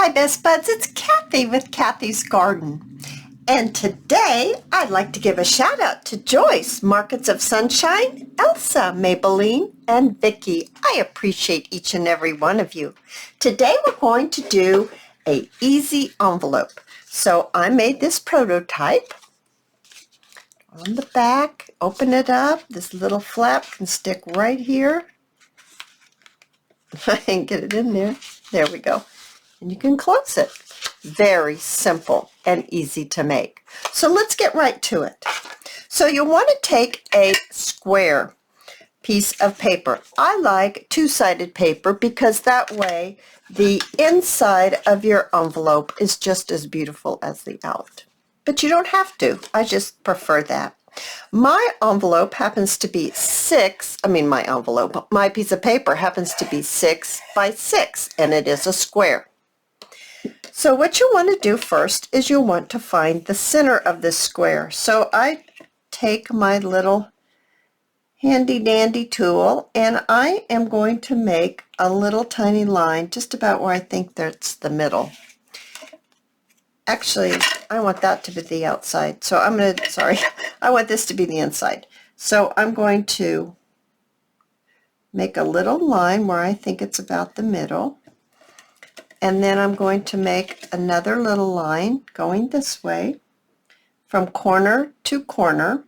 Hi Best Buds, it's Cathy with Cathy's Garden. And today I'd like to give a shout out to Joyce, Markets of Sunshine, Elsa, Maybelline, and Vicki. I appreciate each and every one of you. Today we're going to do a easy envelope. So I made this prototype. On the back, open it up. This little flap can stick right here. I can get it in there. There we go. And you can close it. Very simple and easy to make. So let's get right to it. So you'll want to take a square piece of paper. I like two-sided paper because that way the inside of your envelope is just as beautiful as the out. But you don't have to. I just prefer that. My envelope happens to be my piece of paper happens to be 6 by 6, and it is a square. So what you want to do first is you want to find the center of this square. So I take my little handy dandy tool and I am going to make a little tiny line just about where I think that's the middle. Actually, I want that to be the outside. So I want this to be the inside. So I'm going to make a little line where I think it's about the middle. And then I'm going to make another little line going this way from corner to corner,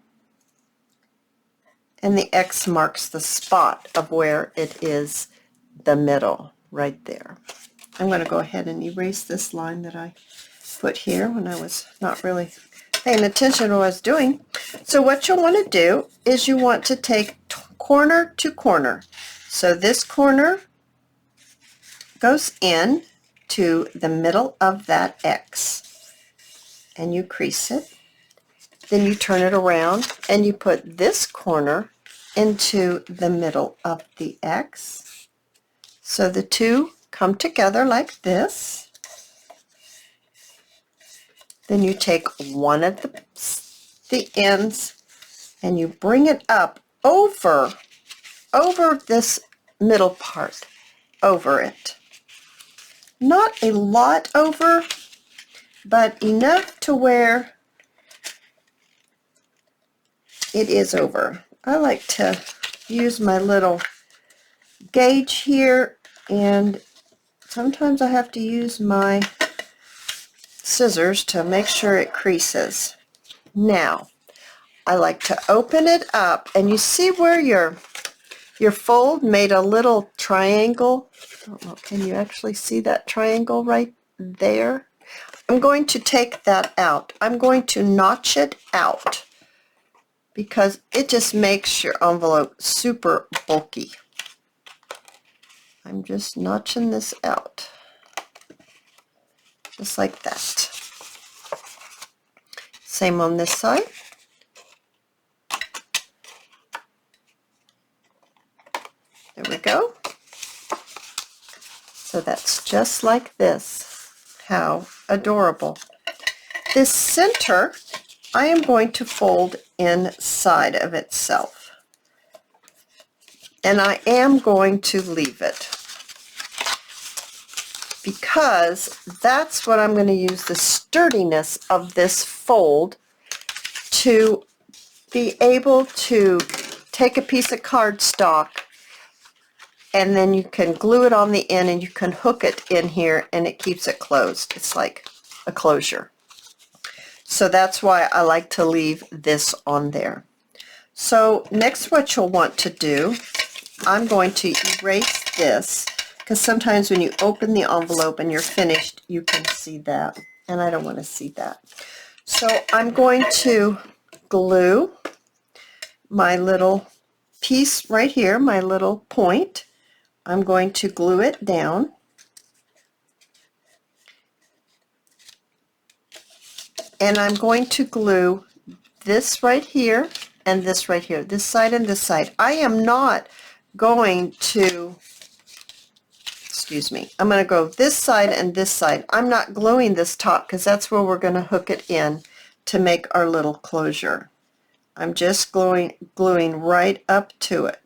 and the X marks the spot of where it is the middle right there. I'm going to go ahead and erase this line that I put here when I was not really paying attention to what I was doing. So what you'll want to do is you want to take corner to corner. So this corner goes in to the middle of that X, and you crease it. Then you turn it around and you put this corner into the middle of the X. So the two come together like this. Then you take one of the ends and you bring it up over this middle part, over it. Not a lot over, but enough to where it is over. I like to use my little gauge here, and sometimes I have to use my scissors to make sure it creases. Now, I like to open it up, and you see where your fold made a little triangle? I don't know, can you actually see that triangle right there? I'm going to take that out. I'm going to notch it out because it just makes your envelope super bulky. I'm just notching this out, just like that. Same on this side. There we go. So that's just like this. How adorable. This center, I am going to fold inside of itself. And I am going to leave it because that's what I'm going to use the sturdiness of this fold to be able to take a piece of cardstock, and then you can glue it on the end and you can hook it in here and it keeps it closed. It's like a closure. So that's why I like to leave this on there. So next what you'll want to do, I'm going to erase this because sometimes when you open the envelope and you're finished, you can see that, and I don't want to see that. So I'm going to glue my little piece right here, my little point. I'm going to glue it down. And I'm going to glue this right here and this right here, this side and this side. I am not going to, I'm going to go this side and this side. I'm not gluing this top because that's where we're going to hook it in to make our little closure. I'm just gluing right up to it.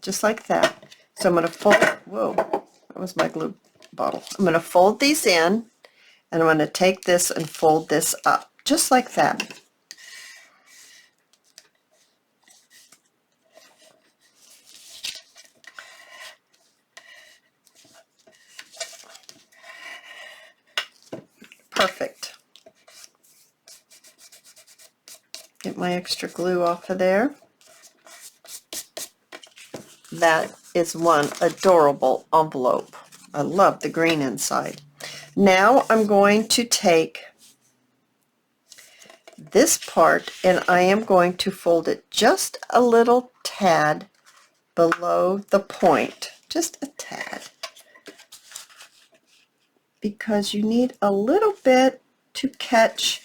just like that. So I'm going to fold, whoa, that was my glue bottle. I'm going to fold these in, and I'm going to take this and fold this up, just like that. Perfect. Get my extra glue off of there. That is one adorable envelope. I love the green inside. Now I'm going to take this part and I am going to fold it just a little tad below the point, just a tad, because you need a little bit to catch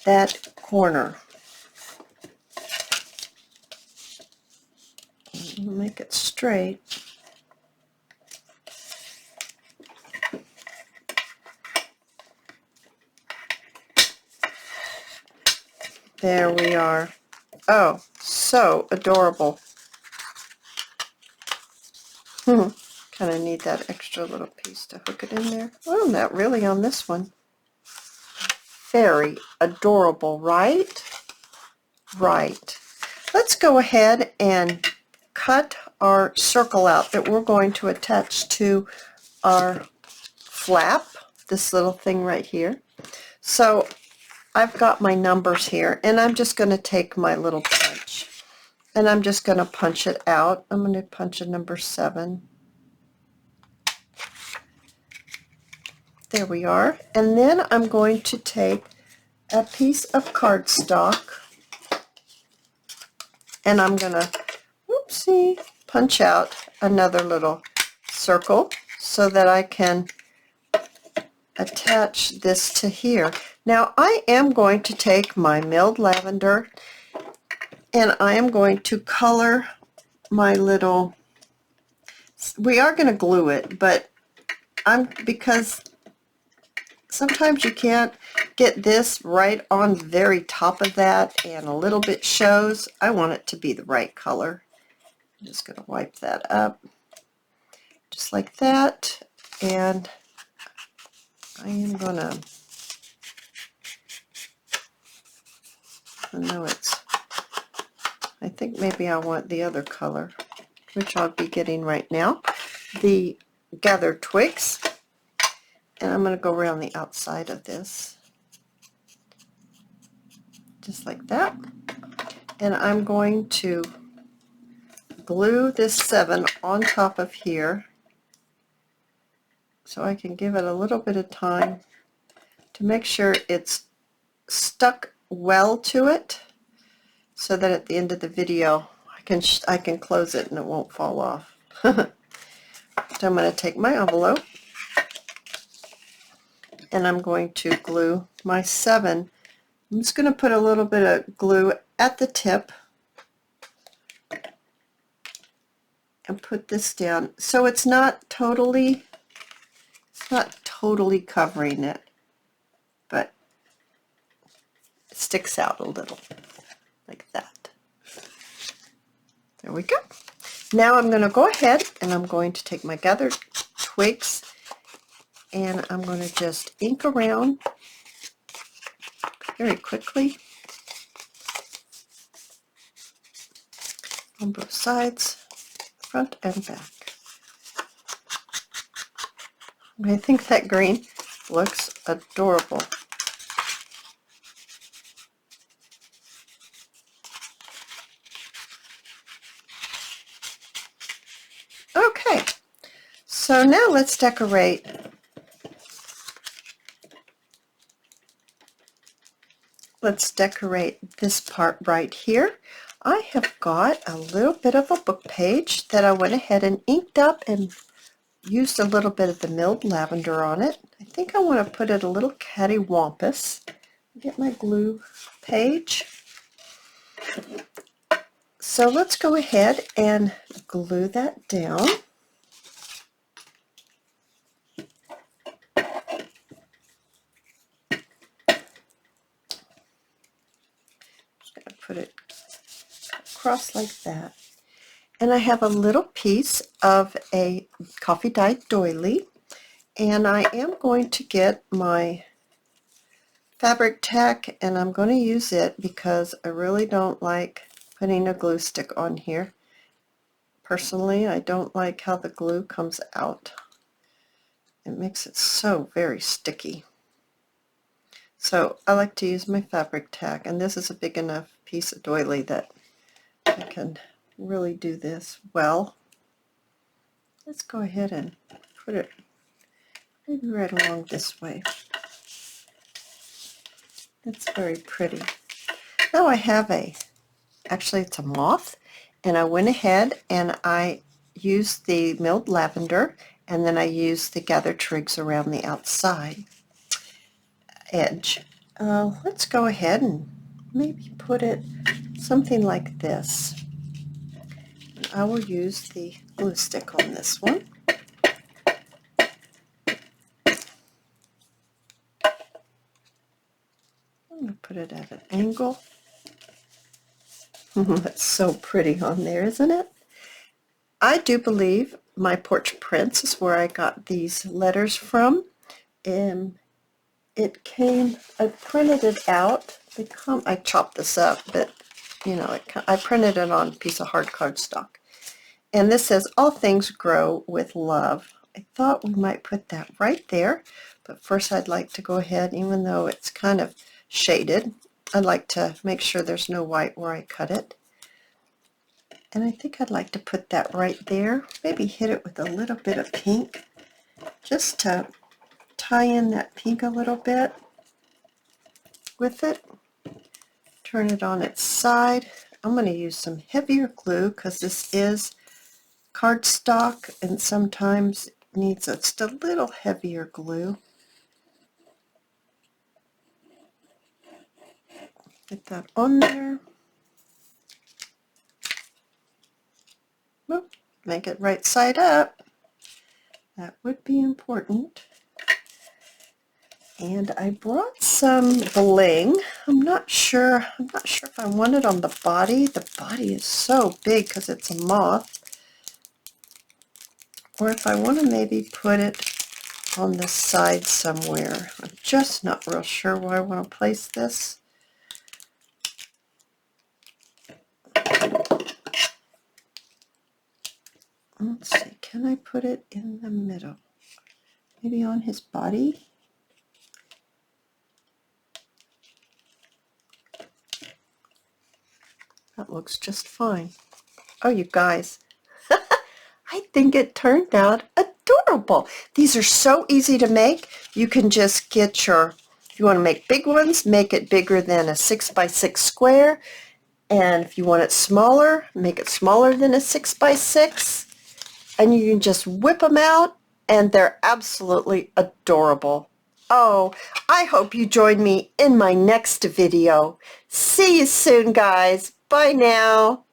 that corner. Make it straight. There we are. Oh, so adorable. Kind of need that extra little piece to hook it in there. Oh, not really on this one. Very adorable, right? Right. Let's go ahead and cut our circle out that we're going to attach to our flap, this little thing right here. So I've got my numbers here, and I'm just going to take my little punch, and I'm just going to punch it out. I'm going to punch a number 7. There we are. And then I'm going to take a piece of cardstock, and I'm going to, oopsie, punch out another little circle so that I can attach this to here. Now I am going to take my milled lavender and I am going to color my little, we are going to glue it, but because sometimes you can't get this right on the very top of that and a little bit shows. I want it to be the right color. I'm just going to wipe that up just like that, and I am going to, I think maybe I want the other color, which I'll be getting right now, the gathered twigs, and I'm going to go around the outside of this, just like that, and I'm going to glue this 7 on top of here so I can give it a little bit of time to make sure it's stuck well to it, so that at the end of the video I can close it and it won't fall off. So I'm going to take my envelope and I'm going to glue my 7. I'm just going to put a little bit of glue at the tip and put this down so it's not totally covering it, but it sticks out a little like that. There we go. Now I'm going to go ahead and I'm going to take my gathered twigs and I'm going to just ink around very quickly on both sides, front and back. I think that green looks adorable. Okay, so now let's decorate. Let's decorate this part right here. I have got a little bit of a book page that I went ahead and inked up and used a little bit of the milled lavender on it. I think I want to put it a little cattywampus. Get my glue page. So let's go ahead and glue that down. Put it across like that. And I have a little piece of a coffee dyed doily, and I am going to get my fabric tack, and I'm going to use it because I really don't like putting a glue stick on here. Personally, I don't like how the glue comes out. It makes it so very sticky. So I like to use my fabric tack, and this is a big enough piece of doily that I can really do this well. Let's go ahead and put it maybe right along this way. That's very pretty. Now I have actually it's a moth, and I went ahead and I used the milled lavender, and then I used the gathered twigs around the outside edge. Let's go ahead and maybe put it something like this. I will use the glue stick on this one. I'm going to put it at an angle. That's so pretty on there, isn't it? I do believe my Porch Prince is where I got these letters from. It came, I printed it out. I chopped this up, but you know, I printed it on a piece of hard cardstock. And this says, "All things grow with love." I thought we might put that right there, but first I'd like to go ahead, even though it's kind of shaded, I'd like to make sure there's no white where I cut it. And I think I'd like to put that right there, maybe hit it with a little bit of pink, just to tie in that pink a little bit with it. Turn it on its side. I'm going to use some heavier glue because this is cardstock and sometimes it needs just a little heavier glue. Get that on there. Oop, make it right side up. That would be important. And I brought some bling. I'm not sure if I want it on the body. The body is so big because it's a moth. Or if I want to maybe put it on the side somewhere. I'm just not real sure where I want to place this. Let's see, can I put it in the middle? Maybe on his body? That looks just fine. Oh, you guys, I think it turned out adorable. These are so easy to make. You can just get if you want to make big ones, make it bigger than a 6x6 square. And if you want it smaller, make it smaller than a 6x6. And you can just whip them out, and they're absolutely adorable. Oh, I hope you join me in my next video. See you soon, guys. Bye now.